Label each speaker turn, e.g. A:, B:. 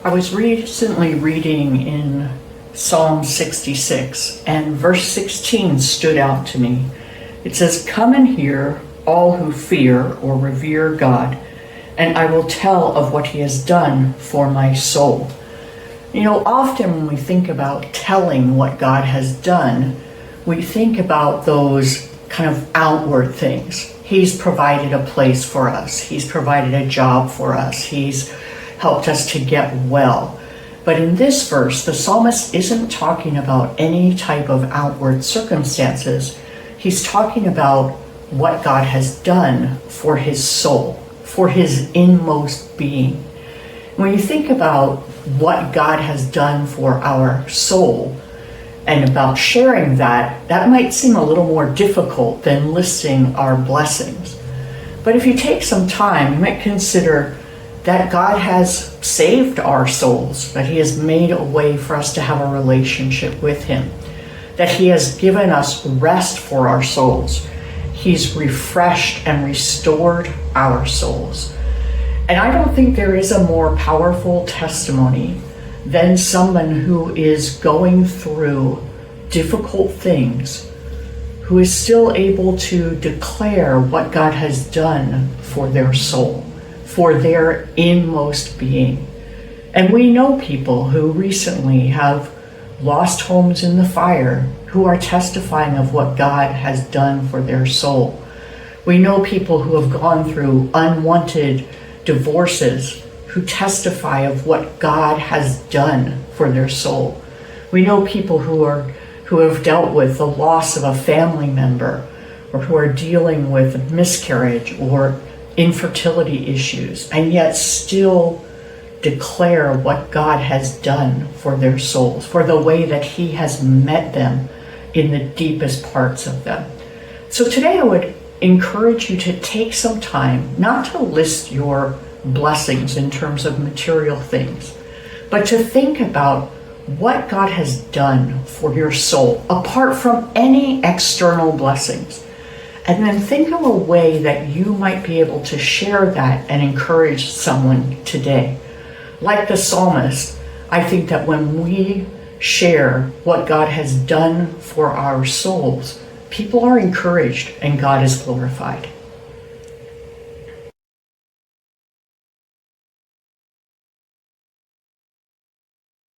A: I was recently reading in Psalm 66, and verse 16 stood out to me. It says, "Come and hear, all who fear or revere God, and I will tell of what he has done for my soul." You know, often when we think about telling what God has done, we think about those kind of outward things. He's provided a place for us. He's provided a job for us. He's helped us to get well. But in this verse, the psalmist isn't talking about any type of outward circumstances. He's talking about what God has done for his soul, for his inmost being. When you think about what God has done for our soul and about sharing that, that might seem a little more difficult than listing our blessings. But if you take some time, you might consider that God has saved our souls, that he has made a way for us to have a relationship with him, that he has given us rest for our souls. He's refreshed and restored our souls. And I don't think there is a more powerful testimony than someone who is going through difficult things, who is still able to declare what God has done for their soul, for their inmost being. And we know people who recently have lost homes in the fire, who are testifying of what God has done for their soul. We know people who have gone through unwanted divorces, who testify of what God has done for their soul. We know people who have dealt with the loss of a family member, or who are dealing with miscarriage or infertility issues, and yet still declare what God has done for their souls, for the way that he has met them in the deepest parts of them. So today I would encourage you to take some time, not to list your blessings in terms of material things, but to think about what God has done for your soul, apart from any external blessings. And then think of a way that you might be able to share that and encourage someone today. Like the psalmist, I think that when we share what God has done for our souls, people are encouraged and God is glorified.